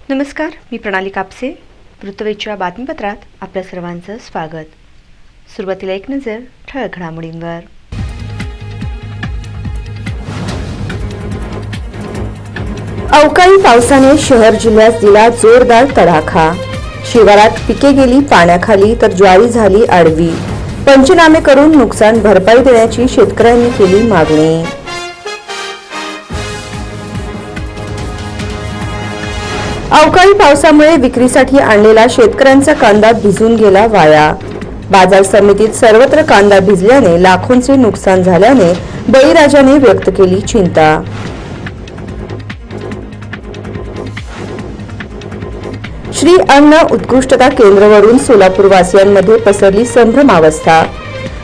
नमस्कार, मी प्रणाली कापसे. वृत्तवेधच्या बातमीपत्रात आपल्या सर्वांचं स्वागत. सुरुवातीला एक नजर ठळक घडामोडींवर. अवकाळी पावसाने शहर जिल्ह्यात दिला जोरदार तडाखा. शिवारात पिके गेली पाण्याखाली तर ज्वारी झाली आडवी. पंचनामे करून नुकसान भरपाई देण्याची शेतकऱ्यांनी केली मागणी. अवकाळी पावसामुळे विक्रीसाठी आणलेला शेतकऱ्यांचा कांदा भिजून गेला वाया. बाजार समितीत सर्वत्र कांदा भिजल्याने लाखोंचे नुकसान झाल्याने बळीराजाने व्यक्त केली चिंता. श्री अन्न उत्कृष्टता केंद्रावरून सोलापूर वासियांमध्ये पसरली संभ्रमावस्था.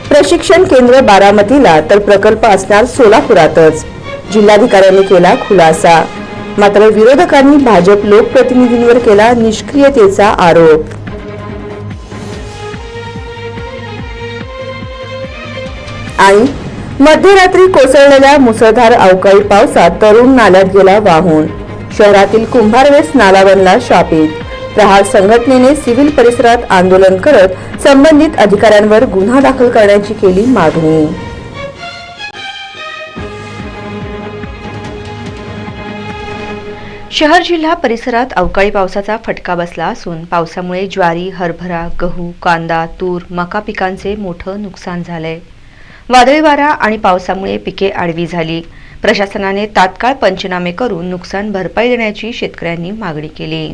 प्रशिक्षण केंद्र बारामतीला तर प्रकल्प असणार सोलापुरातच, जिल्हाधिकाऱ्यांनी केला खुलासा. मात्र विरोधकांनी भाजप लोकप्रतिनिधींवर केला निष्क्रियतेचा आरोप. आणि मध्यरात्री कोसळलेल्या मुसळधार अवकाळी पावसात तरुण नाल्यात गेला वाहून. शहरातील कुंभारवेस नाला बनला शापित. प्रहार संघटनेने सिव्हिल परिसरात आंदोलन करत संबंधित अधिकाऱ्यांवर गुन्हा दाखल करण्याची केली मागणी. शहर जिल्हा परिसरात अवकाळी पावसाचा फटका बसला असून पावसामुळे ज्वारी, हरभरा, गहू, कांदा, तूर, मका पिकांचे मोठं नुकसान झालंय. वादळी वारा आणि पावसामुळे पिके आडवी झाली. प्रशासनाने तात्काळ पंचनामे करून नुकसान भरपाई देण्याची शेतकऱ्यांनी मागणी केली.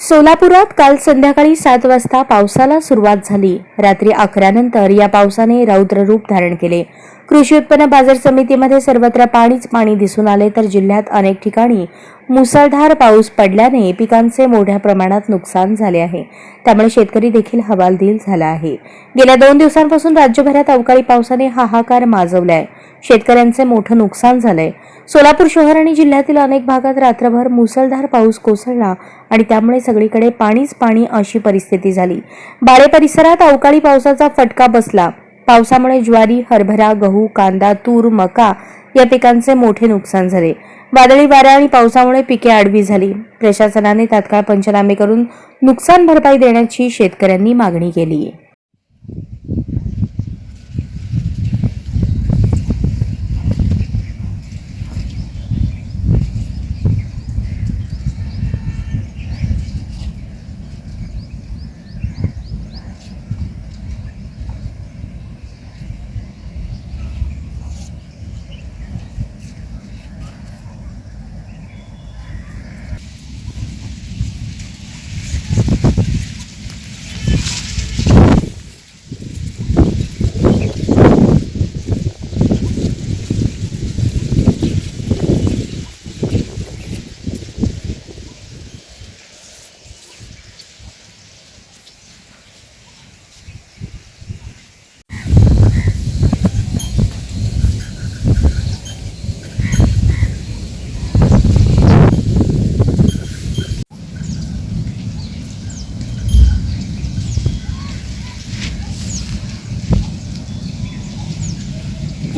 सोलापुरात काल संध्याकाळी 7 वाजता पावसाला सुरुवात झाली. रात्री 11 नंतर या पावसाने रौद्र रूप धारण केले. कृषी उत्पन्न बाजार समितीमध्ये सर्वत्र पाणी दिसून आले, तर जिल्ह्यात अनेक ठिकाणी मुसळधार पाऊस पडल्याने पिकांचे मोठ्या प्रमाणात नुकसान झाले आहे. त्यामुळे शेतकरी देखील हवालदिल झाला आहे. गेल्या 2 दिवसांपासून राज्यभरात अवकाळी पावसाने हाहाकार माजवलाय. शेतकऱ्यांचे मोठं नुकसान झालंय. सोलापूर शहर आणि जिल्ह्यातील अनेक भागात रात्रभर मुसळधार पाऊस कोसळला आणि त्यामुळे सगळीकडे पाणीच पाणी अशी परिस्थिती झाली. बाळे परिसरात अवकाळी पावसाचा फटका बसला. पावसामुळे ज्वारी, हरभरा, गहू, कांदा, तूर, मका या पिकांचे मोठे नुकसान झाले. वादळी वारा आणि पावसामुळे पिके आडवी झाली. प्रशासनाने तात्काळ पंचनामे करून नुकसान भरपाई देण्याची शेतकऱ्यांनी मागणी केली.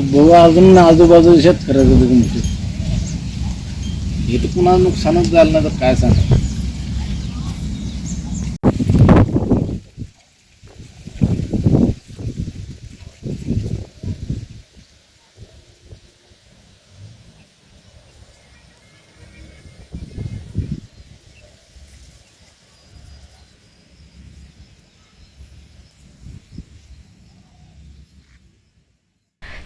भाऊ अजून आजूबाजू शेतकऱ्याचं म्हणते इथं पुन्हा नुकसानच झालं ना तर काय सांगा.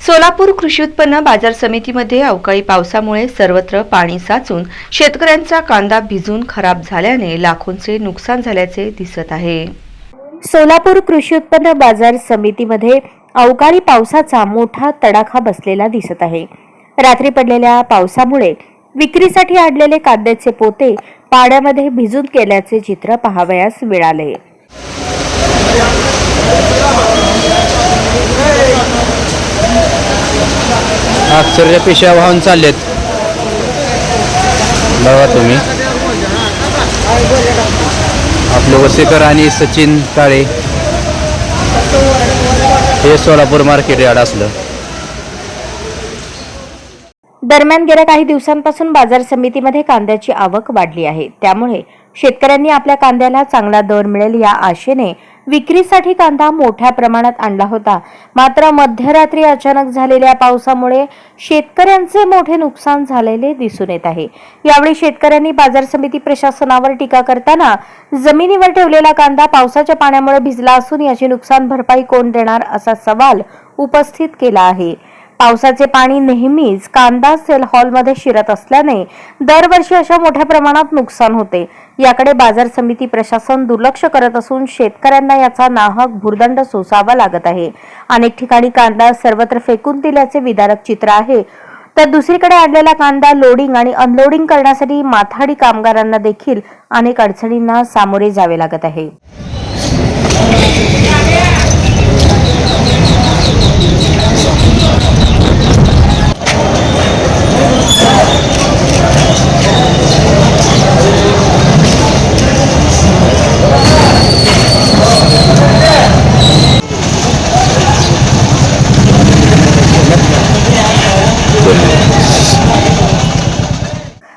सोलापूर कृषी उत्पन्न बाजार समितीमध्ये अवकाळी पावसामुळे सर्वत्र पाणी साचून शेतकऱ्यांचा कांदा भिजून खराब झाल्याने लाखोंचे नुकसान झाल्याचे दिसत आहे. सोलापूर कृषी उत्पन्न बाजार समितीमध्ये अवकाळी पावसाचा मोठा तडाखा बसलेला दिसत आहे. रात्री पडलेल्या पावसामुळे विक्रीसाठी आणलेले कांद्याचे पोते पाण्यामध्ये भिजून गेल्याचे चित्र पाहावयास मिळाले. अक्षरशः पिशव्या वाहून चाललेत. बघा तुम्ही, आपले वसेकर आणि सचिन काळे हे सोलापूर मार्केट यार्ड असलं. दरम्यान गेल्या काही दिवसांपासून बाजार समितीमध्ये कांद्याची आवक वाढली आहे. त्यामुळे शेतकऱ्यांनी आपल्या कांद्याला चांगला दर मिळेल या आशेने विक्रीसाठी कांदा मोठ्या प्रमाणात आणला होता. मात्र मध्यरात्री अचानक झालेल्या पावसामुळे शेतकऱ्यांचे मोठे नुकसान झालेले दिसून येत आहे. यावेळी शेतकऱ्यांनी बाजार समिती प्रशासनावर टीका करताना जमिनीवर ठेवलेला कांदा पावसाच्या पाण्यामुळे भिजला असून याची नुकसान भरपाई कोण देणार असा सवाल उपस्थित केला आहे. पावसाचे पाणी नेहमीच कांदा सेल हॉलमध्ये शिरत असल्याने दरवर्षी अशा मोठ्या प्रमाणात नुकसान होते. याकडे बाजार समिती प्रशासन दुर्लक्ष करत असून शेतकऱ्यांना याचा नाहक भुर्दंड सोसावा लागत आहे. अनेक ठिकाणी कांदा सर्वत्र फेकून दिल्याचे विदारक चित्र आहे. तर दुसरीकडे आणलेला कांदा लोडिंग आणि अनलोडिंग करण्यासाठी माथाडी कामगारांना देखील अनेक अडचणींना सामोरे जावे लागत आहे.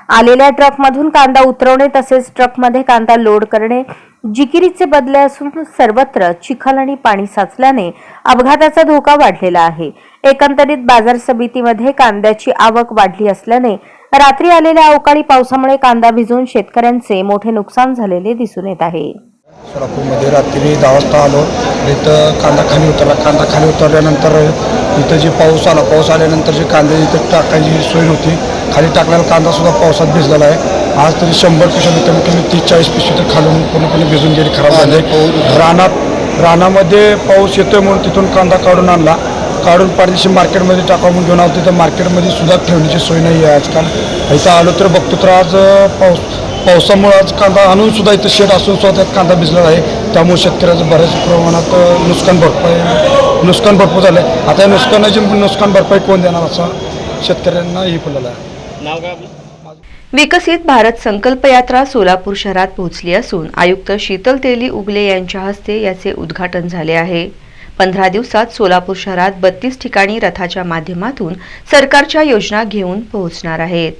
आलेल्या ट्रकमधून कांदा उतरवणे तसेच ट्रकमध्ये कांदा लोड करणे जिकिरीचे बदले असून सर्वत्र चिखल आणि पाणी साचल्याने अपघाताचा धोका वाढलेला आहे. एकंदरीत बाजार समितीमध्ये कांद्याची आवक वाढली असल्याने रात्री आलेल्या अवकाळी पावसामुळे कांदा भिजून शेतकऱ्यांचे मोठे नुकसान झालेले दिसून येत आहे. सोलापूरमध्ये रात्री 10 वाजता आलो. इथं कांदा खाली उतरला. कांदा खाली उतरल्यानंतर इथं जे पाऊस आल्यानंतर जे कांदे इथं टाकायची सोय नव्हती. खाली टाकलेला कांदासुद्धा पावसात भिजलेला आहे. आज तरी 100 पिशव्या कमी कमी 30-40 पिशवी तर खालून पूर्णपणे भिजून गेली, खराब झाले. रानामध्ये पाऊस येतोय म्हणून तिथून कांदा काढून आणला. काढून पाठदिशी मार्केटमध्ये टाकावं म्हणून घेऊन आलो. तिथं मार्केटमध्ये सुद्धा ठेवण्याची सोय नाही आहे आजकाल. इथं आलो तर बघतो तर आज पावसामुळे आज कांदा आणून सुद्धा इथं शेड असून सुद्धा त्यात कांदा भिजलेला आहे. त्यामुळे शेतकऱ्याचं बऱ्याच प्रमाणात नुकसान भरपूर झालं आहे. आता या नुकसान भरपाई कोण देणार असा शेतकऱ्यांना हे पडलेलं आहे. विकसित भारत संकल्प यात्रा सोलापूर शहरात पोहोचली असून आयुक्त शीतल तेली उगले यांच्या हस्ते याचे उद्घाटन झाले आहे. 15 दिवसात सोलापूर शहरात 32 ठिकाणी रथाच्या माध्यमातून सरकारच्या योजना घेऊन पोहोचणार आहेत.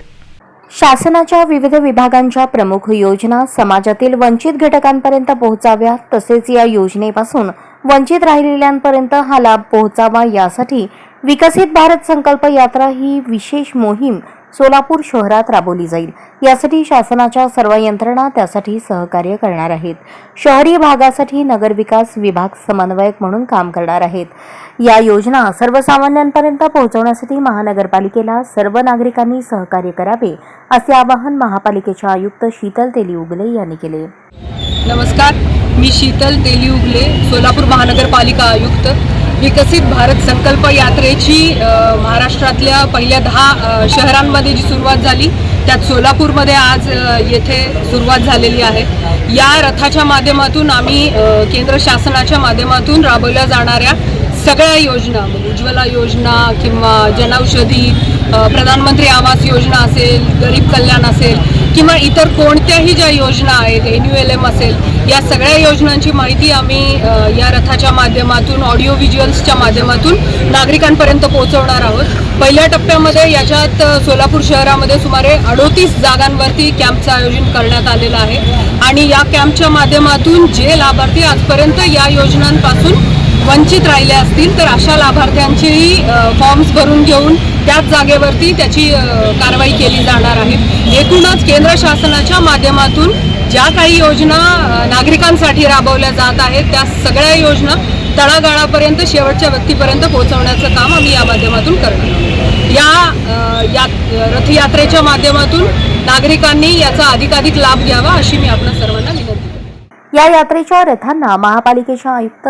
शासनाच्या विविध विभागांच्या प्रमुख योजना समाजातील वंचित घटकांपर्यंत पोहोचाव्या तसेच या योजनेपासून वंचित राहिलेल्यांपर्यंत हा लाभ पोहोचावा यासाठी विकसित भारत संकल्प यात्रा ही विशेष मोहीम सोलापूर शहरात राबवली जाईल. यासाठी शासनाच्या सर्व यंत्रणा त्यासाठी सहकार्य करणार आहेत. शहरी भागासाठी नगरविकास विभाग समन्वयक म्हणून काम करणार आहेत. या योजना सर्वसामान्यांपर्यंत पोहोचवण्यासाठी महानगरपालिकेला सर्व नागरिकांनी सहकार्य करावे असे आवाहन महापालिकेचे आयुक्त शीतल तेली उगले यांनी केले. नमस्कार, मी शीतल तेली उगले, सोलापूर महानगरपालिका आयुक्त. विकसित भारत संकल्प यात्रेची महाराष्ट्रातल्या पहिल्या 10 शहरांमध्ये जी सुरुवात झाली त्यात सोलापूरमध्ये आज येथे सुरुवात झालेली आहे. या रथाच्या माध्यमातून आम्ही केंद्र शासनाच्या माध्यमातून राबवल्या जाणाऱ्या सगळ्या योजना, उज्ज्वला योजना किंवा जनौषधी, प्रधानमंत्री आवास योजना असेल, गरीब कल्याण असेल किंवा इतर कोणत्याही ज्या योजना आहेत, NULM असेल, या सगळ्या योजनांची माहिती आम्ही या रथाच्या माध्यमातून ऑडिओ व्हिज्युअल्सच्या माध्यमातून नागरिकांपर्यंत पोहोचवणार आहोत. पहिल्या टप्प्यामध्ये याच्यात सोलापूर शहरामध्ये सुमारे 38 जागांवरती कॅम्पचं आयोजन करण्यात आलेलं आहे आणि या कॅम्पच्या माध्यमातून जे लाभार्थी आजपर्यंत या योजनांपासून वंचित राहिले असतील तर अशा लाभार्थ्यांचेही फॉर्म्स भरून घेऊन त्याच जागेवरती त्याची कारवाई केली जाणार आहे. एकूणच केंद्र शासनाच्या माध्यमातून ज्या काही योजना नागरिकांसाठी राबवल्या जात आहेत त्या सगळ्या योजना तळागाळापर्यंत शेवटच्या व्यक्तीपर्यंत पोहोचवण्याचं काम आम्ही या माध्यमातून करणार आहोत. या रथयात्रेच्या माध्यमातून नागरिकांनी याचा अधिकाधिक लाभ घ्यावा अशी मी आपल्या सर्वांना विनंती करते. या यात्रेच्या रथांना महापालिकेच्या आयुक्त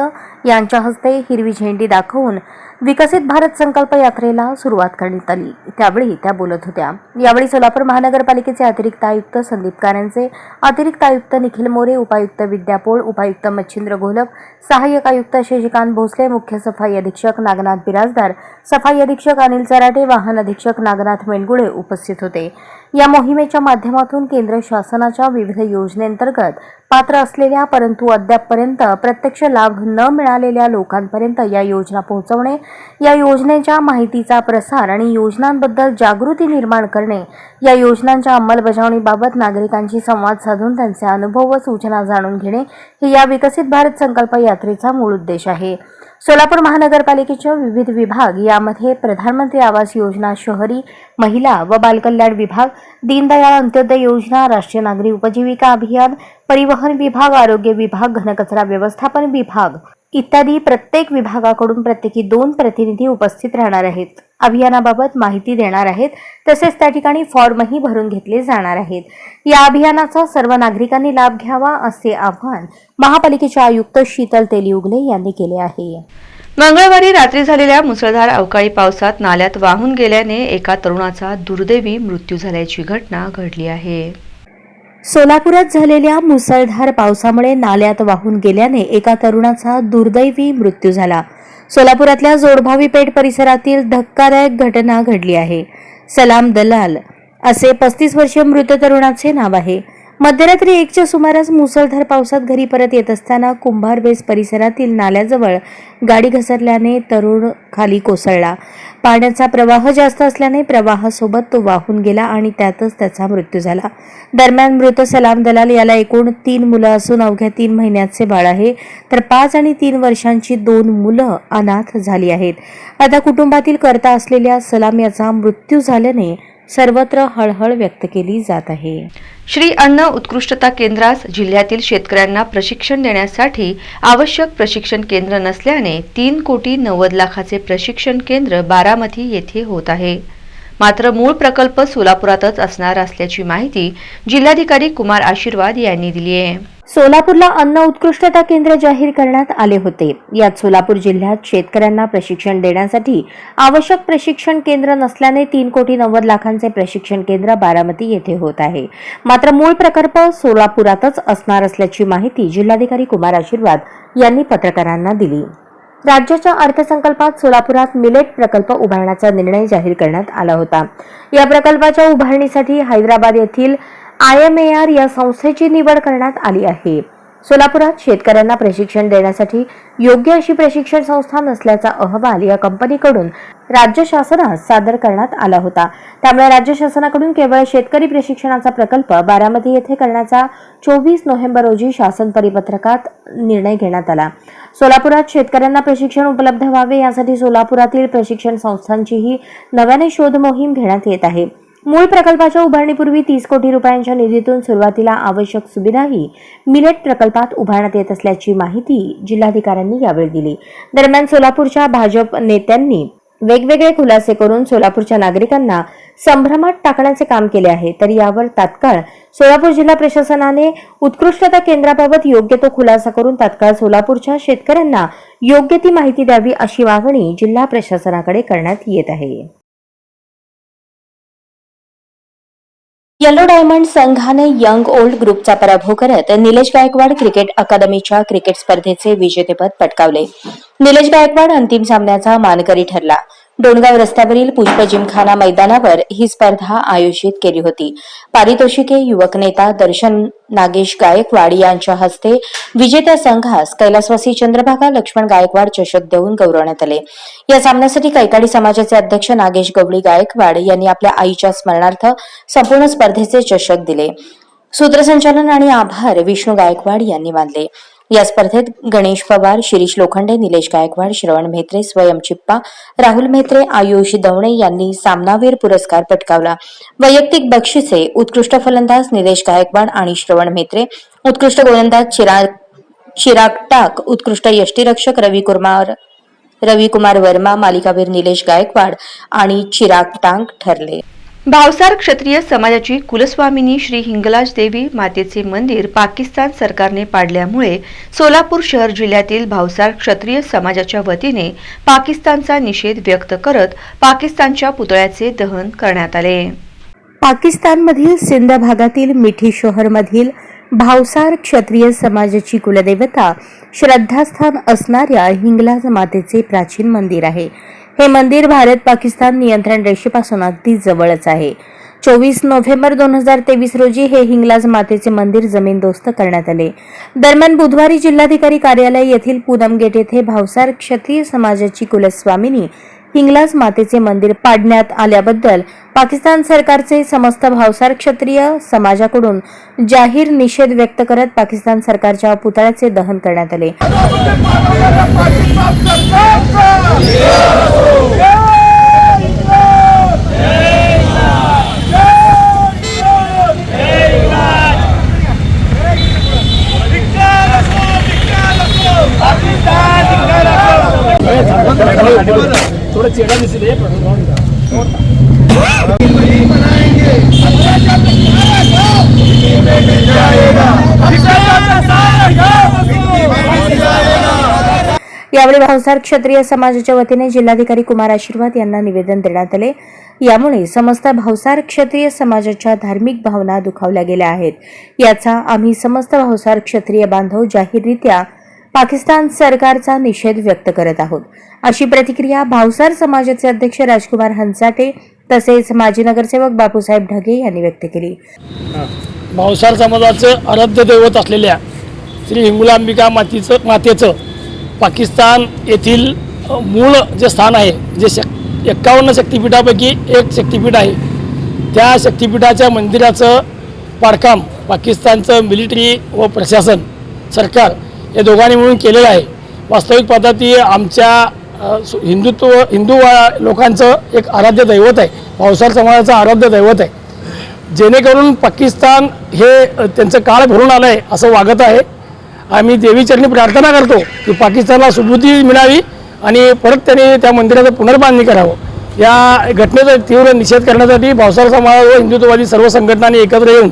यांच्या हस्ते हिरवी झेंडी दाखवून विकसित भारत संकल्प यात्रेला सुरुवात करण्यात आली. त्यावेळी त्या बोलत होत्या. यावेळी सोलापूर महानगरपालिकेचे अतिरिक्त आयुक्त संदीप कारंजे, अतिरिक्त आयुक्त निखिल मोरे, उपायुक्त विद्या पोळ, उपायुक्त मच्छिंद्र घोलप, सहाय्यक आयुक्त शशिकांत भोसले, मुख्य सफाई अधीक्षक नागनाथ बिराजदार, सफाई अधीक्षक अनिल चराटे, वाहन अधीक्षक नागनाथ मेंडगुळे उपस्थित होते. या मोहिमेच्या माध्यमातून केंद्र शासनाच्या विविध योजनेंतर्गत पात्र असलेल्या परंतु अद्यापपर्यंत प्रत्यक्ष लाभ न मिळालेल्या लोकांपर्यंत या योजना पोहोचवणे या योजनेच्या माहितीचा प्रसार आणि योजनांबद्दल जागृती निर्माण करणे, या योजनांच्या अंमलबजावणीबाबत नागरिकांशी संवाद साधून त्यांचे अनुभव व सूचना जाणून घेणे हे या विकसित भारत संकल्प यात्रेचा मूळ उद्देश आहे. सोलापूर महानगरपालिकेचे विविध विभाग, यामध्ये प्रधानमंत्री आवास योजना, शहरी, महिला व बालकल्याण विभाग, दीनदयाळ अंत्योदय योजना, राष्ट्रीय नागरी उपजीविका अभियान, परिवहन विभाग, आरोग्य विभाग, घनकचरा व्यवस्थापन विभाग इत्यादी प्रत्येक विभागाकडून प्रत्येकी 2 प्रतिनिधी उपस्थित राहणार आहेत. अभियानाबाबत माहिती देणार आहेत. तसेच त्या ठिकाणी फॉर्मही भरून घेतले जाणार आहेत. या अभियानाचा सर्व नागरिकांनी लाभ घ्यावा असे आवाहन महापालिकेचे आयुक्त शीतल तेलिउगले यांनी केले आहे. मंगळवारी रात्री झालेल्या मुसळधार अवकाळी पावसात नाल्यात वाहून गेल्याने एका तरुणाचा दुर्दैवी मृत्यू झाल्याची घटना घडली आहे. सोलापुरात झालेल्या मुसळधार पावसामुळे नाल्यात वाहून गेल्याने एका तरुणाचा दुर्दैवी मृत्यू झाला. सोलापुरातल्या जोडभावी पेठ परिसरातील धक्कादायक घटना घडली आहे. सलाम दलाल असे 35 वर्षीय मृत तरुणाचे नाव आहे. मध्यरात्री 1च्या सुमारास मुसळधार पावसात घरी परत येत असताना कुंभार बेस परिसरातील नाल्याजवळ गाडी घसरल्याने तरुण खाली कोसळला. पाण्याचा प्रवाह जास्त असल्याने प्रवाहासोबत तो वाहून गेला आणि त्यातच त्याचा मृत्यू झाला. दरम्यान मृत सलाम दलाल याला एकूण 3 मुलं असून अवघ्या 3 महिन्याचे बाळ आहे, तर 5 आणि 3 वर्षांची 2 मुलं अनाथ झाली आहेत. आता कुटुंबातील कर्ता असलेल्या सलाम याचा मृत्यू झाल्याने सर्वत्र हळहळ व्यक्त केली जात आहे. श्री अन्न उत्कृष्टता केंद्रास जिल्ह्यातील शेतकऱ्यांना प्रशिक्षण देण्यासाठी आवश्यक प्रशिक्षण केंद्र नसल्याने 3,90,00,000चे प्रशिक्षण केंद्र बारामती येथे होत आहे. मात्र मूळ प्रकल्प सोलापुरातच असणार असल्याची माहिती जिल्हाधिकारी कुमार आशीर्वाद यांनी दिली आहे. सोलापूरला अन्न उत्कृष्टता केंद्र जाहीर करण्यात आले होते. यात सोलापूर जिल्ह्यात शेतकऱ्यांना प्रशिक्षण देण्यासाठी आवश्यक प्रशिक्षण केंद्र नसल्याने 3,90,00,000चे प्रशिक्षण केंद्र बारामती येथे होत आहे. मात्र मूळ प्रकल्प सोलापुरातच असणार असल्याची माहिती जिल्हाधिकारी कुमार आशीर्वाद यांनी पत्रकारांना दिली. राज्याच्या अर्थसंकल्पात सोलापुरात मिलेट प्रकल्प उभारण्याचा निर्णय जाहीर करण्यात आला होता. या प्रकल्पाच्या उभारणीसाठी हैदराबाद येथील IMAR या संस्थेची निवड करण्यात आली आहे. सोलापुरात शेतकऱ्यांना प्रशिक्षण देण्यासाठी योग्य अशी प्रशिक्षण संस्था नसल्याचा अहवाल या कंपनीकडून राज्य शासनास सादर करण्यात आला होता. त्यामुळे राज्य शासनाकडून केवळ शेतकरी प्रशिक्षणाचा प्रकल्प बारामती येथे करण्याचा 24 नोव्हेंबर रोजी शासन परिपत्रकात निर्णय घेण्यात आला. सोलापुरात शेतकऱ्यांना प्रशिक्षण उपलब्ध व्हावे यासाठी सोलापुरातील प्रशिक्षण संस्थांचीही नव्याने शोध मोहीम घेण्यात येत आहे. मूळ प्रकल्पाच्या उभारणीपूर्वी 30 कोटी रुपयांच्या निधीतून सुरुवातीला आवश्यक सुविधाही मिलेट प्रकल्पात उभारण्यात येत असल्याची माहिती जिल्हाधिकाऱ्यांनी यावेळी दिली. दरम्यान सोलापूरच्या भाजप नेत्यांनी वेगवेगळे खुलासे करून सोलापूरच्या नागरिकांना संभ्रमात टाकण्याचे काम केले आहे. तर यावर तात्काळ सोलापूर जिल्हा प्रशासनाने उत्कृष्टता केंद्राबाबत योग्य तो खुलासा करून तात्काळ सोलापूरच्या शेतकऱ्यांना योग्य ती माहिती द्यावी अशी मागणी जिल्हा प्रशासनाकडे करण्यात येत आहे. येलो डायमंड संघाने यंग ओल्ड ग्रुपचा पराभव करत निलेश गायकवाड क्रिकेट अकादमीच्या क्रिकेट स्पर्धेचे विजेतेपद पटकावले. निलेश गायकवाड अंतिम सामन्याचा मानकरी ठरला. डोणगाव रस्त्यावरील पुष्प जिमखाना मैदानावर ही स्पर्धा आयोजित केली होती. पारितोषिके युवक नेता दर्शन नागेश गायकवाड यांच्या हस्ते विजेत्या संघास कैलासवासी चंद्रभागा लक्ष्मण गायकवाड चषक देऊन गौरवण्यात आले. या सामन्यासाठी कैकाडी समाजाचे अध्यक्ष नागेश गवळी गायकवाड यांनी आपल्या आईच्या स्मरणार्थ संपूर्ण स्पर्धेचे चषक दिले. सूत्रसंचालन आणि आभार विष्णू गायकवाड यांनी मानले. या स्पर्धेत गणेश पवार, शिरीष लोखंडे, निलेश गायकवाड, श्रवण म्हेत्रे, स्वयं चिप्पा, राहुल म्हेत्रे, आयुष दवणे यांनी सामनावीर पुरस्कार पटकावला. वैयक्तिक बक्षिसे उत्कृष्ट फलंदाज निलेश गायकवाड आणि श्रवण म्हेत्रे, उत्कृष्ट गोलंदाज चिराग टाक, उत्कृष्ट यष्टीरक्षक रविकुमार वर्मा, मालिकावीर निलेश गायकवाड आणि चिराग टाक ठरले. भावसार क्षत्रिय समाजाची कुलस्वामिनी श्री हिंगलाज देवी मातेचे मंदिर पाकिस्तान सरकारने पाडल्यामुळे सोलापूर शहर जिल्ह्यातील भावसार क्षत्रिय समाजाच्या वतीने पाकिस्तानचा निषेध व्यक्त करत पाकिस्तानच्या पुतळ्याचे दहन करण्यात आले. पाकिस्तानमधील सिंध भागातील मिठी शहरमधील भावसार क्षत्रिय समाजाची कुलदेवता श्रद्धास्थान असणाऱ्या हिंगलाज मातेचे प्राचीन मंदिर आहे. हे मंदिर भारत पाकिस्तान नियंत्रण रेषेपासून अगदी जवळच आहे. 24 नोव्हेंबर 2023 रोजी हे हिंगलाज मातेचे मंदिर जमीनदोस्त करण्यात आले. दरम्यान बुधवारी जिल्हाधिकारी कार्यालय येथील पूनम गेट येथे भावसार क्षत्रिय समाजाची कुलस्वामिनी हिंगलाज मातेचे मंदिर पाडण्यात आल्याबद्दल पाकिस्तान सरकारचे समस्त भावसार क्षत्रिय समाजाकडून जाहीर निषेध व्यक्त करत पाकिस्तान सरकारच्या पुतळ्याचे दहन करण्यात आले. यावेळी भावसार क्षत्रिय समाजाच्या वतीने जिल्हाधिकारी कुमार आशीर्वाद यांना निवेदन देण्यात आले. यामुळे समस्त भावसार क्षत्रिय समाजाच्या धार्मिक भावना दुखावल्या गेल्या आहेत. याचा आम्ही समस्त भावसार क्षत्रिय बांधव जाहीररित्या पाकिस्तान सरकारचा निषेध व्यक्त करत आहोत, अशी प्रतिक्रिया भावसार समाजाचे अध्यक्ष राजकुमार हंसाटे तसेच माजी नगरसेवक बापूसाहेब ढगे यांनी व्यक्त केली. भावसार समाजाचं आराध्य दैवत असलेल्या श्री हिंगुलांबिका मातेचं पाकिस्तान येथील मूळ जे स्थान आहे, जे 51 शक्तिपीठापैकी एक शक्तिपीठ आहे, त्या शक्तिपीठाच्या मंदिराचं पाडकाम पाकिस्तानचं मिलिटरी व प्रशासन सरकार या दोघांनी मिळून केलेलं आहे. वास्तविक पाहता ती आमच्या हिंदू लोकांचं एक आराध्य दैवत आहे, भावसार समाजाचं आराध्य दैवत आहे. जेणेकरून पाकिस्तान हे त्यांचं काळ भरून आलं आहे असं वागत आहे. आम्ही देवीचरणी प्रार्थना करतो की पाकिस्तानला सुबुद्धी मिळावी आणि परत त्यांनी त्या मंदिराचं पुनर्बांधणी करावं. या घटनेचा तीव्र निषेध करण्यासाठी भावसार समाज व हिंदुत्ववादी सर्व संघटनांनी एकत्र येऊन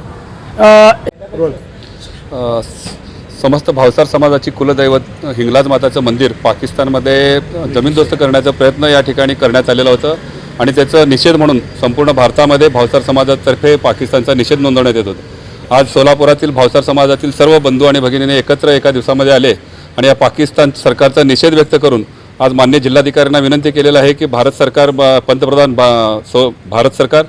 समस्त भावसार समाजाची कुलदैवत हिंगलाज माताचं मंदिर पाकिस्तानमध्ये जमीनदोस्त करण्याचा प्रयत्न या ठिकाणी करण्यात आलेला होता आणि त्याचा निषेध म्हणून संपूर्ण भारतामध्ये भावसार समाजातर्फे पाकिस्तानचा निषेध नोंदवण्यात येत होता. आज सोलापुरातील भावसार समाजातील सर्व बंधू आणि भगिनीने एकत्र एका दिवसामध्ये आले आणि या पाकिस्तान सरकारचा निषेध व्यक्त करून आज मान्य जिल्हाधिकाऱ्यांना विनंती केलेलं आहे की भारत सरकार पंतप्रधान भारत सरकार,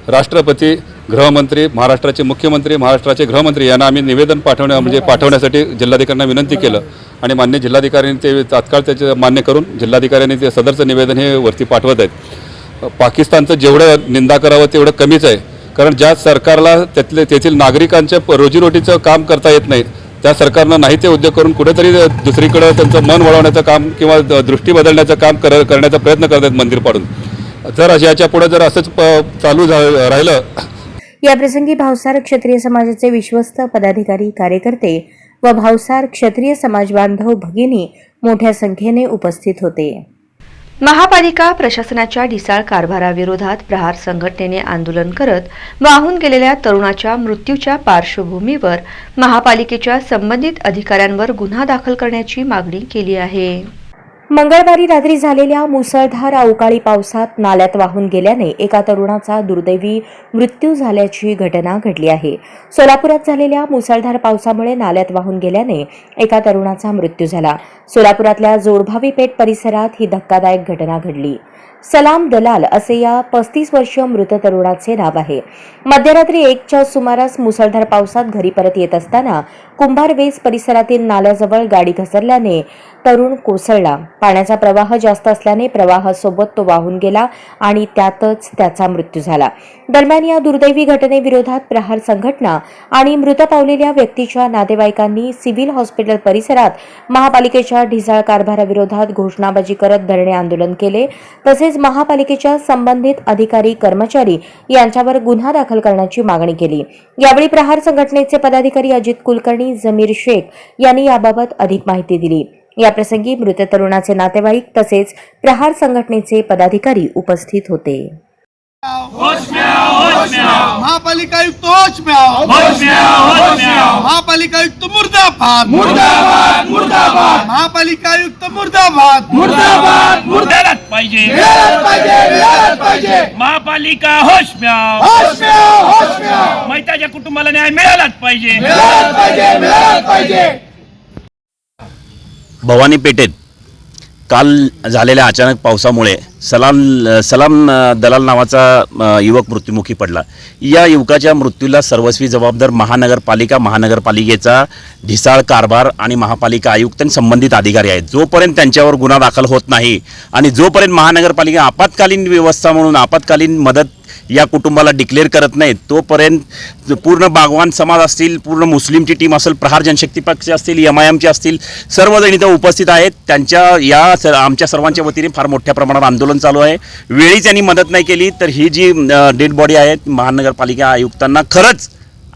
राष्ट्रपती, गृहमंत्री, महाराष्ट्राचे मुख्यमंत्री, महाराष्ट्राचे गृहमंत्री यांना आम्ही निवेदन पाठवण्यासाठी जिल्हाधिकाऱ्यांना विनंती केलं आणि मान्य जिल्हाधिकाऱ्यांनी ते तात्काळ त्याचे मान्य करून जिल्हाधिकाऱ्यांनी ते सदरचं निवेदन हे वरती पाठवत आहेत. पाकिस्तानचं जेवढं निंदा करावं तेवढं कमीच आहे, कारण ज्या सरकारला तेथील नागरिकांच्या रोजीरोटीचं काम करता येत नाही त्या सरकारनं नाही ते उद्योग करून कुठेतरी दुसरीकडे त्यांचं मन वळवण्याचं काम किंवा दृष्टी बदलण्याचं काम करण्याचा प्रयत्न करत आहेत मंदिर पाडून. जर याच्या पुढे जर असंच चालू राहिलं. याप्रसंगी भावसार क्षत्रिय समाजाचे विश्वस्त पदाधिकारी, कार्यकर्ते व भावसार क्षत्रिय समाज बांधव भगिनी मोठ्या संख्येने उपस्थित होते. महापालिका प्रशासनाच्या ढिसाळ कारभाराविरोधात प्रहार संघटनेने आंदोलन करत वाहून गेलेल्या तरुणाच्या मृत्यूच्या पार्श्वभूमीवर महापालिकेच्या संबंधित अधिकाऱ्यांवर गुन्हा दाखल करण्याची मागणी केली आहे. मंगळवारी रात्री झालेल्या मुसळधार अवकाळी पावसात नाल्यात वाहून गेल्याने एका तरुणाचा दुर्दैवी मृत्यू झाल्याची घटना घडली आहे. सोलापुरात झालेल्या मुसळधार पावसामुळे नाल्यात वाहून गेल्याने एका तरुणाचा मृत्यू झाला. सोलापुरातल्या जोडभावी पेठ परिसरात ही धक्कादायक घटना घडली. सलाम दलाल असे या 35 वर्षीय मृत तरुणाचे नाव आहे. मध्यरात्री 1च्या सुमारास मुसळधार पावसात घरी परत येत असताना कुंभारवेस परिसरातील नाल्याजवळ गाडी घसरल्याने तरुण कोसळला. पाण्याचा प्रवाह जास्त असल्याने प्रवाहासोबत तो वाहून गेला आणि त्यातच त्याचा मृत्यू झाला. दरम्यान या दुर्दैवी घटनेविरोधात प्रहार संघटना आणि मृत पावलेल्या व्यक्तीच्या नातेवाईकांनी सिव्हिल हॉस्पिटल परिसरात महापालिकेच्या ढिसाळ कारभाराविरोधात घोषणाबाजी करत धरणे आंदोलन केले. तसेच महापालिकेच्या संबंधित अधिकारी, कर्मचारी यांच्यावर गुन्हा दाखल करण्याची मागणी केली. यावेळी प्रहार संघटनेचे पदाधिकारी अजित कुलकर्णी, जमीर शेख यांनी याबाबत अधिक माहिती दिली. याप्रसंगी मृत तरुणाचे नातेवाईक तसेच प्रहार संघटनेचे पदाधिकारी उपस्थित होते. महापालिका आयुक्त होश में आओ, महापालिका आयुक्त मुर्दाबाद, मुर्दाबाद, मुर्दाबाद, महापालिका आयुक्त मुर्दाबाद, मुर्दाबाद, मुर्दाबाद पाहिजे, पाहिजे, महापालिका होश में आओ, होश में आओ, होश में आओ, मैताच्या कुटुंबाला न्याय मिळालाच पाहिजे, मिळालाच पाहिजे. भवानी पेठेत काल झालेल्या अचानक पावसामुळे सलाम दलाल नावाचा युवक मृत्युमुखी पडला. या युवकाच्या मृत्यूला सर्वस्वी जबाबदार महानगरपालिकेचा ढिसाळ कारभार आणि महापालिका आयुक्त आणि संबंधित अधिकारी आहेत. जोपर्यंत त्यांच्यावर गुन्हा दाखल होत नाही आणि जोपर्यंत महानगरपालिका आपत्कालीन व्यवस्था म्हणून आपत्कालीन मदत या कुटुंबाला डिक्लेअर करत नाही तोपर्यंत पूर्ण बागवान समाज असतील, पूर्ण मुस्लिमची टीम असेल, प्रहार जनशक्ती पक्ष असतील, MIMचे असतील, सर्वजण इथं उपस्थित आहेत. त्यांच्या आमच्या सर्वांच्या वतीने फार मोठ्या प्रमाणात आंदोलन चालू आहे. वेळीच यांनी मदत नाही केली तर ही जी डेड बॉडी आहे महानगरपालिका आयुक्तांना खरंच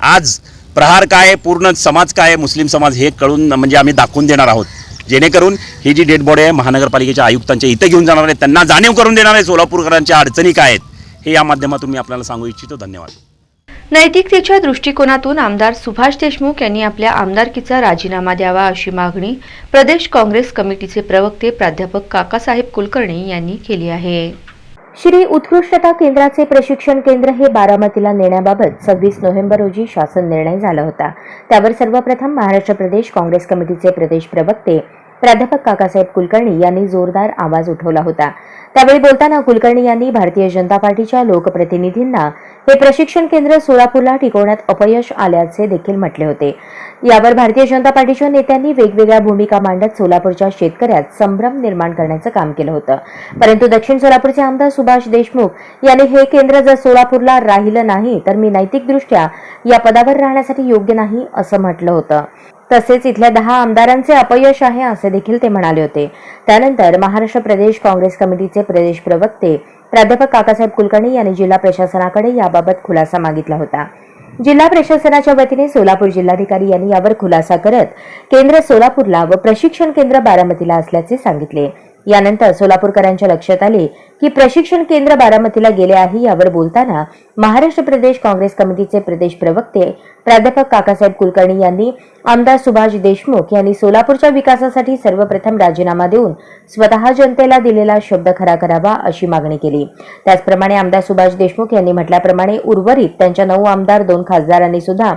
आज प्रहार काय, पूर्ण समाज काय, मुस्लिम समाज हे कळून म्हणजे आम्ही दाखवून देणार आहोत. जेणेकरून ही जी डेड बॉडी आहे महानगरपालिकेच्या आयुक्तांच्या इथं घेऊन जाणार आहे, त्यांना जाणीव करून देणार आहे सोलापूरकरांच्या अडचणी काय आहेत हे या माध्यमातून मी आपल्याला सांगू इच्छितो. धन्यवाद. नैतिकतेच्या दृष्टिकोनातून आमदार सुभाष देशमुख यांनी आपल्या आमदारकीचा राजीनामा द्यावा अशी मागणी प्रदेश काँग्रेस कमिटीचे प्रवक्ते प्राध्यापक काकासाहेब कुलकर्णी यांनी केली आहे. श्री उत्कृष्टता केंद्राचे प्रशिक्षण केंद्र हे बारामतीला नेण्याबाबत 26 नोव्हेंबर रोजी शासन निर्णय झाला होता. त्यावर सर्वप्रथम महाराष्ट्र प्रदेश काँग्रेस कमिटीचे प्रदेश प्रवक्ते प्राध्यापक काकासाहेब कुलकर्णी यांनी जोरदार आवाज उठवला होता. त्यावेळी बोलताना कुलकर्णी यांनी भारतीय जनता पार्टीच्या लोकप्रतिनिधींना हे प्रशिक्षण केंद्र सोलापूरला टिकवण्यात अपयश आल्याचे देखील म्हटले होते. यावर भारतीय जनता पार्टीच्या नेत्यांनी वेगवेगळ्या भूमिका मांडत सोलापूरच्या शेतकऱ्यात संभ्रम निर्माण करण्याचं काम केलं होतं. परंतु दक्षिण सोलापूरचे आमदार सुभाष देशमुख यांनी हे केंद्र जर सोलापूरला राहिलं नाही तर मी नैतिकदृष्ट्या या पदावर राहण्यासाठी योग्य नाही असं म्हटलं होतं. तसेच इथल्या 10 आमदारांचे अपयश आहे असे देखील ते म्हणाले होते. त्यानंतर महाराष्ट्र प्रदेश काँग्रेस कमिटीचे प्रदेश प्रवक्ते प्राध्यापक काकासाहेब कुलकर्णी यांनी जिल्हा प्रशासनाकडे याबाबत खुलासा मागितला होता. जिल्हा प्रशासनाच्या वतीने सोलापूर जिल्हाधिकारी यांनी यावर खुलासा करत केंद्र सोलापूरला व प्रशिक्षण केंद्र बारामतीला असल्याचे सांगितले. यानंतर सोलापूरकरांच्या लक्षात आले की प्रशिक्षण केंद्र बारामतीला गेले आहे. यावर बोलताना महाराष्ट्र प्रदेश काँग्रेस कमिटीचे प्रदेश प्रवक्ते प्राध्यापक काकासाहेब कुलकर्णी यांनी आमदार सुभाष देशमुख यांनी सोलापूरच्या विकासासाठी सर्वप्रथम राजीनामा देऊन स्वतः जनतेला दिलेला शब्द खरा करावा अशी मागणी केली. त्याचप्रमाणे आमदार सुभाष देशमुख यांनी म्हटल्याप्रमाणे उर्वरित त्यांच्या 9 आमदार 2 खासदारांनी सुद्धा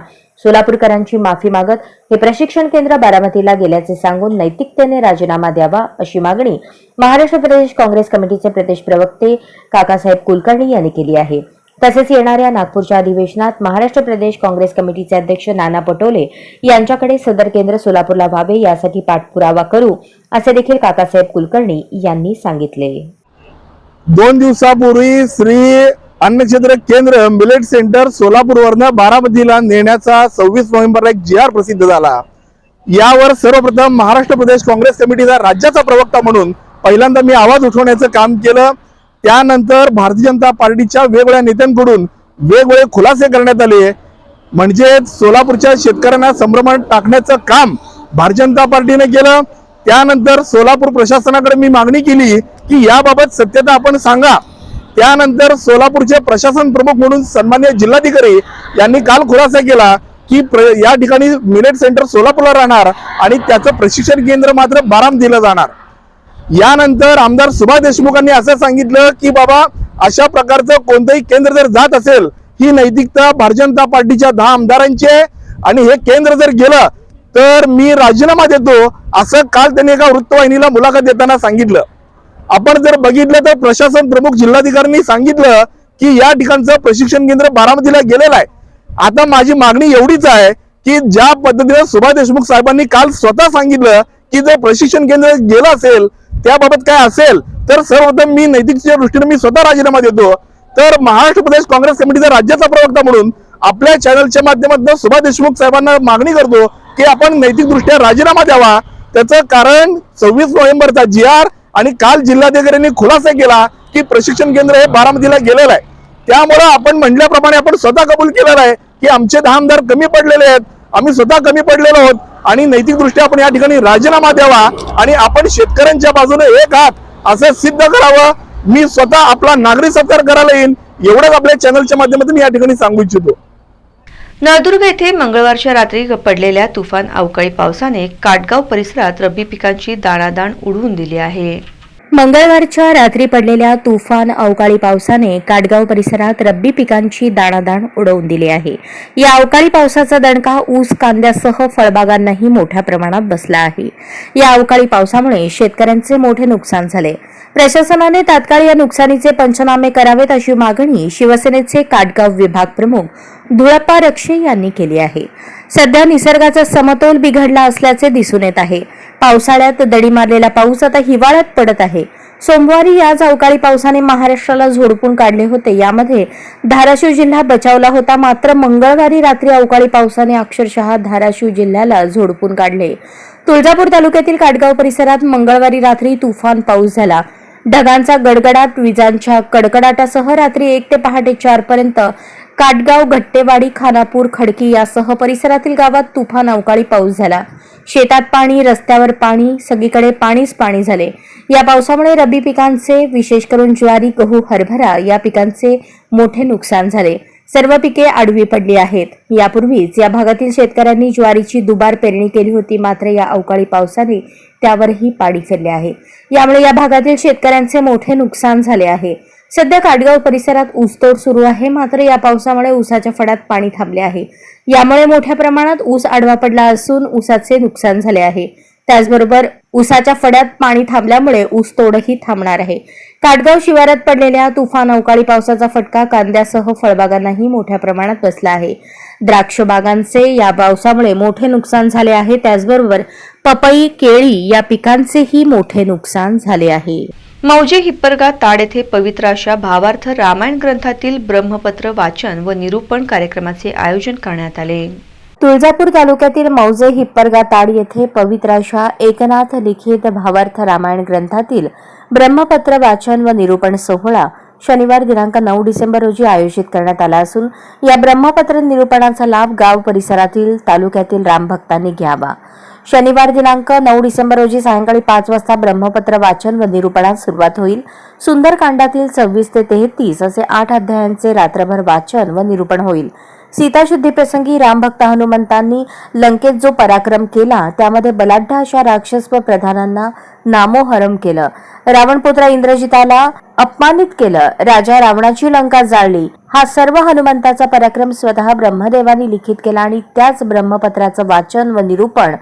सोलापूरकरांची माफी मागत हे प्रशिक्षण केंद्र बारामतीला गेल्याचे सांगून नैतिकतेने राजीनामा द्यावा अशी मागणी महाराष्ट्र प्रदेश काँग्रेस कमिटीचे प्रदेश प्रवक्ते काकासाहेब कुलकर्णी यांनी केली आहे. तसेच येणाऱ्या नागपूरच्या अधिवेशनात महाराष्ट्र प्रदेश काँग्रेस कमिटीचे अध्यक्ष नाना पटोले यांच्याकडे सदर केंद्र सोलापूरला व्हावे यासाठी पाठपुरावा करू असे देखील काकासाहेब कुलकर्णी यांनी सांगितले. 2 दिवसापूर्वी श्री अन्नक्षेत्र केंद्र मिलेट सेंटर सोलापूरवरनं बारामतीला नेण्याचा 26 नोव्हेंबरला एक GR प्रसिद्ध झाला. यावर सर्वप्रथम महाराष्ट्र प्रदेश काँग्रेस कमिटीचा राज्याचा प्रवक्ता म्हणून पहिल्यांदा मी आवाज उठवण्याचं काम केलं. त्यानंतर भारतीय जनता पार्टीच्या वेगवेगळ्या नेत्यांकडून वेगवेगळे खुलासे करण्यात आले. म्हणजे सोलापूरच्या शेतकऱ्यांना संभ्रमात टाकण्याचं काम भारतीय जनता पार्टीने केलं. त्यानंतर सोलापूर प्रशासनाकडे मी मागणी केली की याबाबत सत्यता आपण सांगा. त्यानंतर सोलापूरचे प्रशासन प्रमुख म्हणून सन्माननीय जिल्हाधिकारी यांनी काल खुलासा केला की या ठिकाणी मिलेट सेंटर सोलापूरला राहणार आणि त्याचं प्रशिक्षण केंद्र मात्र बारामतीला जाणार. यानंतर आमदार सुभाष देशमुखांनी असं सांगितलं की बाबा अशा प्रकारचं कोणतंही केंद्र जर जात असेल ही नैतिकता भारतीय जनता पार्टीच्या 10 आमदारांची आहे आणि हे केंद्र जर गेलं तर मी राजीनामा देतो असं काल त्यांनी एका वृत्तवाहिनीला मुलाखत देताना सांगितलं. आपण जर बघितलं तर प्रशासन प्रमुख जिल्हाधिकाऱ्यांनी सांगितलं की या ठिकाणचं प्रशिक्षण केंद्र बारामतीला गेलेलं आहे. आता माझी मागणी एवढीच आहे की ज्या पद्धतीने सुभाष देशमुख साहेबांनी काल स्वतः सांगितलं की जर प्रशिक्षण केंद्र गेलं असेल त्याबाबत काय असेल तर सर्वप्रथम मी नैतिकतेच्या दृष्टीने मी स्वतः राजीनामा देतो. तर महाराष्ट्र प्रदेश काँग्रेस कमिटीचा राज्याचा प्रवक्ता म्हणून आपल्या चॅनलच्या माध्यमातून सुभाष देशमुख साहेबांना मागणी करतो की आपण नैतिकदृष्ट्या राजीनामा द्यावा. त्याचं कारण 26 नोव्हेंबरचा GR आणि काल जिल्हाधिकाऱ्यांनी खुलासा केला की प्रशिक्षण केंद्र हे बारामतीला गेलेलं आहे. त्यामुळे आपण म्हटल्याप्रमाणे आपण स्वतः कबूल केलेलं आहे की आमचे 10 आमदार कमी पडलेले आहेत, आम्ही स्वतः कमी पडलेलो आहोत आणि नैतिकदृष्ट्या आपण या ठिकाणी राजीनामा द्यावा आणि आपण शेतकऱ्यांच्या बाजूने एक आहात असं सिद्ध करावं. मी स्वतः आपला नागरिक सत्कार करायला येईन एवढंच आपल्या चॅनलच्या माध्यमातून या ठिकाणी सांगू इच्छितो. नळदुर्ग येथे मंगळवारच्या रात्री पडलेल्या तुफान अवकाळी पावसाने काटगाव परिसरात रब्बी पिकांची दाणादाण उडवून दिली आहे. मंगळवारच्या रात्री पडलेल्या तुफान अवकाळी पावसाने काटगाव परिसरात रब्बी पिकांची दाणादाण उडवून दिली आहे. या अवकाळी पावसाचा दणका ऊस कांद्यासह फळबागांनाही मोठ्या प्रमाणात बसला आहे. या अवकाळी पावसामुळे शेतकऱ्यांचे मोठे नुकसान झाले. प्रशासनाने तात्काळ या नुकसानीचे पंचनामे करावेत अशी मागणी शिवसेनेचे काटगाव विभाग प्रमुख धुळप्पा रक्षे यांनी केली आहे. सध्या निसर्गाचा समतोल बिघडला असल्याचे दिसून येत आहे. पावसाळ्यात दडी मारलेला पाऊस आता हिवाळ्यात पडत आहे. सोमवारी याच अवकाळी पावसाने महाराष्ट्राला झोडपून काढले होते. यामध्ये धाराशिव जिल्हा बचावला होता. मात्र मंगळवारी रात्री अवकाळी पावसाने अक्षरशः धाराशिव जिल्ह्याला झोडपून काढले. तुळजापूर तालुक्यातील काटगाव परिसरात मंगळवारी रात्री तुफान पाऊस झाला. ढगांचा गडगडाट, विजांच्या कडकडाटासह रात्री 1 ते पहाटे 4 पर्यंत काटगाव, घट्टेवाडी, खानापूर, खडकी यासह परिसरातील गावात तुफान अवकाळी पाऊस झाला. शेतात पाणी, रस्त्यावर पाणी, सगळीकडे पाणीच पाणी झाले. या पावसामुळे रब्बी पिकांचे, विशेष करून ज्वारी, गहू, हरभरा या पिकांचे मोठे नुकसान झाले. सर्व पिके आडवी पडली आहेत. यापूर्वीच या भागातील शेतकऱ्यांनी ज्वारीची दुबार पेरणी केली होती. मात्र या अवकाळी पावसाने त्यावरही पाणी फिरले आहे. यामुळे या भागातील शेतकऱ्यांचे मोठे नुकसान झाले आहे. सध्या काटगाव परिसरात ऊसतोड सुरू आहे. मात्र या पावसामुळे ऊसाच्या फडात पाणी थांबले आहे. यामुळे मोठ्या प्रमाणात ऊस आडवा पडला असून ऊसाचे नुकसान झाले आहे. त्याचबरोबर ऊसाच्या फड्यात पाणी थांबल्यामुळे ऊसतोडही थांबणार आहे. काटगाव शिवारात पडलेल्या तुफान अवकाळी पावसाचा फटका कांद्यासह फळबागांनाही मोठ्या प्रमाणात बसला आहे. द्राक्ष बागांचे या पावसामुळे मोठे नुकसान झाले आहे. त्याचबरोबर पपई, केळी या पिकांचेही मोठे नुकसान झाले आहे. मौजे हिप्परगा ताड येथे पवित्र अशा भावार्थ रामायण ग्रंथातील ब्रह्मपत्र वाचन व निरूपण कार्यक्रमाचे आयोजन करण्यात आले. तुळजापूर तालुक्यातील मौजे हिप्परगा ताड येथे पवित्र अशा एकनाथ लिखित भावार्थ रामायण ग्रंथातील ब्रह्मपत्र वाचन व निरूपण सोहळा शनिवार दिनांक 9 डिसेंबर रोजी आयोजित करण्यात आला असून या ब्रह्मपत्र निरूपणाचा लाभ गाव परिसरातील तालुक्यातील रामभक्तांनी घ्यावा. शनिवार दिनांक 9 डिसेंबर रोजी सायंकाळी 5 वाजता ब्रह्मपत्र वाचन व निरूपणास सुरुवात होईल. सुंदरकांडातील 26 ते 33 असे 8 अध्यायांचे रात्रभर वाचन व निरूपण होईल. सीताशुद्धी प्रसंगी रामभक्त हनुमंतांनी लंकेत जो पराक्रम केला त्यामध्ये बलाढ्य अशा राक्षस व प्रधानांना नामोहरम केलं. रावणपुत्र इंद्रजिताला अपमानित केलं. राजा रावणाची लंका जाळली. हा सर्व हनुमंताचा पराक्रम स्वतः ब्रह्मदेवानी लिखित केला आणि त्याच ब्रह्मपत्राचं वाचन व निरूपण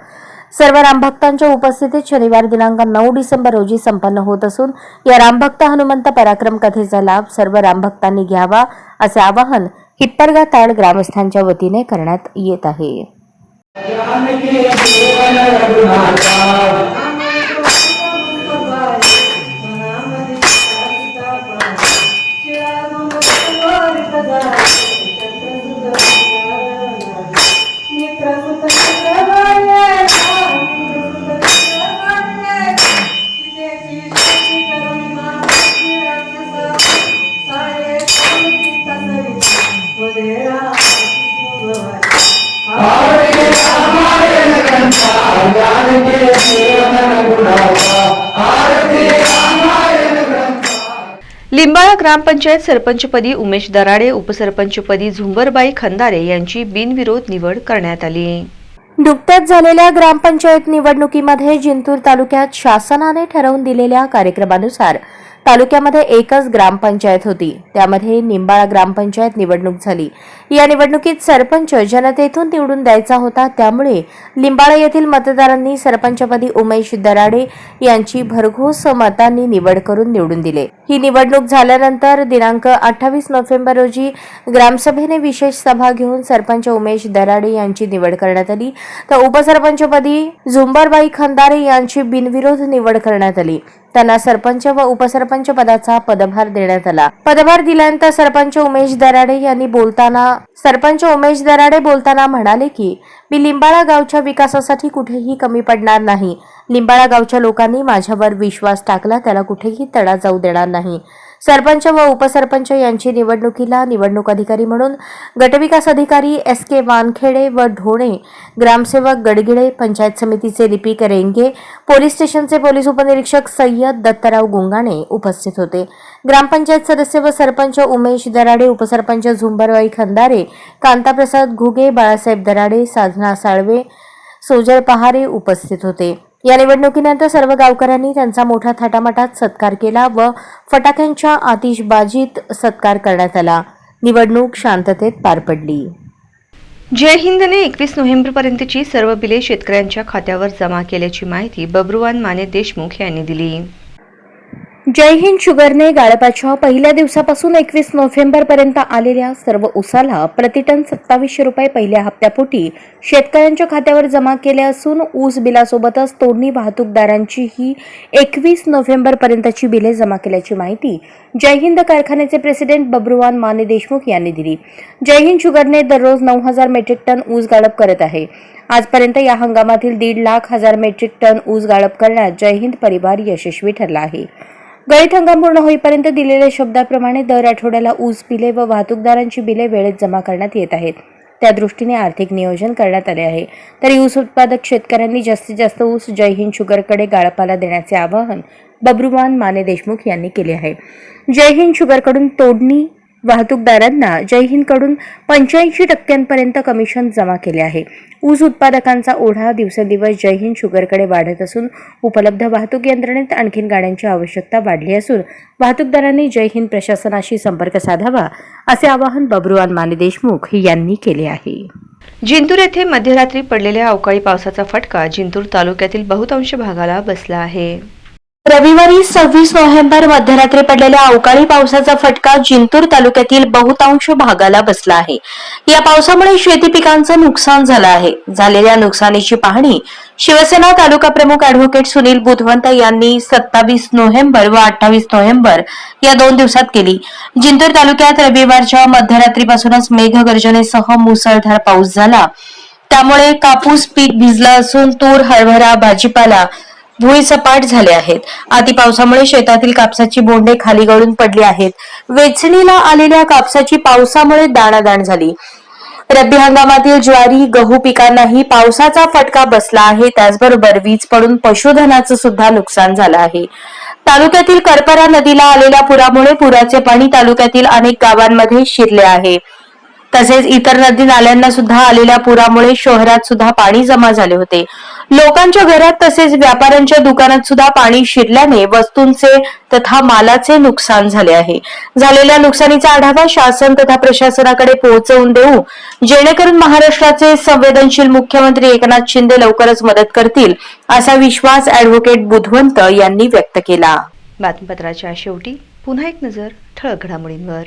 सर्व रामभक्तांच्या उपस्थितीत शनिवार दिनांक 9 डिसेंबर रोजी संपन्न होत असून या रामभक्त हनुमंत पराक्रम कथेचा लाभ सर्व रामभक्तांनी घ्यावा असे आवाहन हिप्परगा ताड ग्रामस्थांच्या वतीने करण्यात येत आहे. लिंबाळा ग्रामपंचायत सरपंचपदी उमेश दराडे, उपसरपंचपदी झुंबरबाई खंदारे यांची बिनविरोध निवड करण्यात आली. नुकत्याच झालेल्या ग्रामपंचायत निवडणुकीमध्ये जिंतूर तालुक्यात शासनाने ठरवून दिलेल्या कार्यक्रमानुसार तालुक्यामध्ये एकच ग्रामपंचायत होती. त्यामध्ये निंबाळा ग्रामपंचायत निवडणूक झाली. या निवडणुकीत सरपंच जनतेतून निवडून द्यायचा होता. त्यामुळे लिंबाळा येथील मतदारांनी सरपंचपदी उमेश दराडे यांची भरघोस मतांनी निवड करून निवडून दिले. ही निवडणूक झाल्यानंतर दिनांक 28 नोव्हेंबर रोजी ग्रामसभेने विशेष सभा घेऊन सरपंच उमेश दराडे यांची निवड करण्यात आली. तर उपसरपंचपदी झुंबरबाई खंदारे यांची बिनविरोध निवड करण्यात आली. त्यांना सरपंच व उपसरपंच पदाचा पदभार देण्यात आला. पदभार दिल्यानंतर सरपंच उमेश दराडे बोलताना म्हणाले की मी लिंबाळा गावच्या विकासासाठी कुठेही कमी पडणार नाही. लिंबाळा गावच्या लोकांनी माझ्यावर विश्वास टाकला, त्याला कुठेही तडा जाऊ देणार नाही. सरपंच व उपसरपंच यांची निवडणुकीला निवडणूक अधिकारी म्हणून गटविकास अधिकारी SK वानखेडे व ढोणे, ग्रामसेवक गडगिळे, पंचायत समितीचे लिपिक रेंगे, पोलीस स्टेशनचे पोलीस उपनिरीक्षक सय्यद दत्तराव गुंगाणे उपस्थित होते. ग्रामपंचायत सदस्य व सरपंच उमेश दराडे, उपसरपंच झुंबरबाई खंदारे, कांताप्रसाद घुगे, बाळासाहेब दराडे, साधना साळवे, सोजळ पहारे उपस्थित होते. या निवडणुकीनंतर सर्व गावकऱ्यांनी त्यांचा मोठ्या थाटामाटात सत्कार केला व फटाक्यांच्या आतिषबाजीत सत्कार करण्यात आला. निवडणूक शांततेत पार पडली. जय हिंदने 21 नोव्हेंबरपर्यंतची सर्व बिले शेतकऱ्यांच्या खात्यावर जमा केल्याची माहिती बब्रुवान माने देशमुख यांनी दिली. जय हिंद शुगरने गाळपाच्या पहिल्या दिवसापासून 21 नोव्हेंबरपर्यंत आलेल्या सर्व ऊसाला प्रतिटन 2700 रुपये पहिल्या हप्त्यापोटी शेतकऱ्यांच्या खात्यावर जमा केले असून ऊस बिलासोबतच तोडणी वाहतूकदारांचीही 21 नोव्हेंबरपर्यंतची बिले जमा केल्याची माहिती जय हिंद कारखान्याचे प्रेसिडेंट बब्रुवान माने देशमुख यांनी दिली. जय हिंद शुगरने दररोज 9000 मेट्रिक टन ऊस गाळप करत आहे. आजपर्यंत या हंगामातील 1,50,000 मेट्रिक टन ऊस गाळप करण्यात जय हिंद परिवार यशस्वी ठरला आहे. गळीत हंगाम पूर्ण होईपर्यंत दिलेल्या शब्दाप्रमाणे दर आठवड्याला ऊस बिले व वाहतूकदारांची बिले वेळेत जमा करण्यात येत आहेत. त्या दृष्टीने आर्थिक नियोजन करण्यात आले आहे. तरी ऊस उत्पादक शेतकऱ्यांनी जास्तीत जास्त ऊस जय हिंद शुगरकडे गाळपाला देण्याचे आवाहन बब्रुवान माने देशमुख यांनी केले आहे. जय हिंद शुगरकडून तोडणी वाहतूकदारांना जय हिंदकडून 85% कमिशन जमा केले आहे. ऊस उत्पादकांचा ओढा दिवसेंदिवस जय हिंद शुगरकडे वाढत असून उपलब्ध वाहतूक यंत्रणेत आणखीन गाड्यांची आवश्यकता वाढली असून वाहतूकदारांनी जय हिंद प्रशासनाशी संपर्क साधावा असे आवाहन बब्रुवान माने देशमुख यांनी केले आहे. जिंतूर येथे मध्यरात्री पडलेल्या अवकाळी पावसाचा फटका जिंतूर तालुक्यातील बहुतांश भागाला बसला आहे. रविवारी 26 नोव्हेंबर मध्यरात्री पडलेल्या अवकाळी पावसाचा फटका जिंतूर तालुक्यातील बहुतांश भागाला बसला आहे. या पावसामुळे शेती पिकांचं नुकसान झालं आहे. झालेल्या नुकसानीची पाहणी शिवसेना तालुका प्रमुख ॲडव्होकेट सुनील बुधवंत यांनी 27 नोव्हेंबर व 28 नोव्हेंबर या 2 दिवसात केली. जिंतूर तालुक्यात रविवारच्या मध्यरात्रीपासूनच मेघगर्जनेसह मुसळधार पाऊस झाला. त्यामुळे कापूस पीक भिजलं असून तूर, हरभरा, भाजीपाला भुईसपाट झाले आहेत. अति पावसामुळे शेतातील कापसाची बोंडे खाली गळून पडली आहेत. वेचणीला आलेल्या कापसाची पावसामुळे दाणादाण झाली. रब्बी हंगामातील ज्वारी, गहू पिकांनाही पावसाचा फटका बसला आहे. त्याचबरोबर वीज पडून पशुधनाचं सुद्धा नुकसान झालं आहे. तालुक्यातील करपरा नदीला आलेल्या पुरामुळे पुराचे पाणी तालुक्यातील अनेक गावांमध्ये शिरले आहे. तसेच इतर नदी नाल्यांना सुद्धा आलेल्या पुरामुळे शहरात सुद्धा पाणी जमा झाले होते. लोकांच्या घरात तसेच व्यापाऱ्यांच्या दुकानात सुद्धा पाणी शिरल्याने वस्तूंचे तथा मालाचे नुकसान झाले आहे. झालेल्या नुकसानीचा आढावा शासन तथा प्रशासनाकडे पोहोचवून देऊ जेणेकरून महाराष्ट्राचे संवेदनशील मुख्यमंत्री एकनाथ शिंदे लवकरच मदत करतील असा विश्वास ॲडव्होकेट बुधवंत यांनी व्यक्त केला. बातमीपत्राच्या शेवटी पुन्हा एक नजर ठळक घडामोडींवर.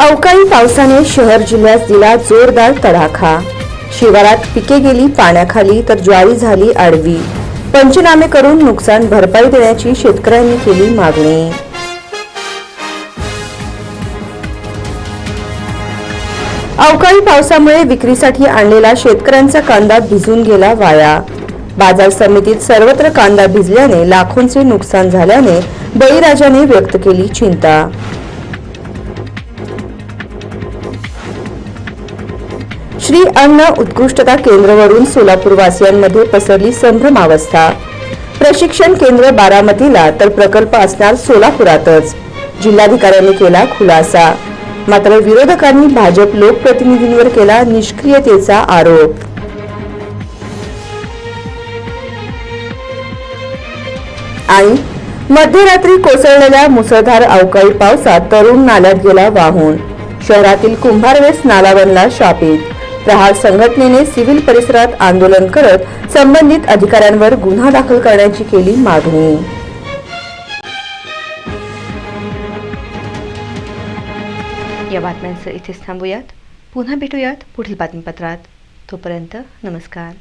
अवकाळी पावसाने शहर जिल्ह्यात दिला जोरदार तडाखा. शिवारात पिके गेली पाण्याखाली तर ज्वारी झाली आडवी. पंचनामे करून नुकसान भरपाई देण्याची शेतकऱ्यांनी केली मागणी. अवकाळी पावसामुळे विक्रीसाठी आणलेला शेतकऱ्यांचा कांदा भिजून गेला वाया. बाजार समितीत सर्वत्र कांदा भिजल्याने लाखोंचे नुकसान झाल्याने बळीराजाने व्यक्त केली चिंता. श्री अन्न उत्कृष्टता केंद्रावरून सोलापूरवासियांमध्ये पसरली संभ्रमावस्था. प्रशिक्षण केंद्र बारामतीला तर प्रकल्प असणार सोलापुरातच. जिल्हाधिकाऱ्यांनी केला खुलासा. मात्र विरोधकांनी भाजप लोकप्रतिनिधींवर केला निष्क्रियतेचा आरोप. आणि मध्यरात्री कोसळलेल्या मुसळधार अवकाळी पावसात तरुण नाल्यात गेला वाहून. शहरातील कुंभारवेस नाला बनला शापित. प्रहार संघटनेने सिव्हिल परिसरात आंदोलन करत संबंधित अधिकाऱ्यांवर गुन्हा दाखल करण्याची केली मागणी. या बातम्यांचं इथेच थांबूयात. पुन्हा भेटूयात पुढील बातमीपत्रात. तोपर्यंत नमस्कार.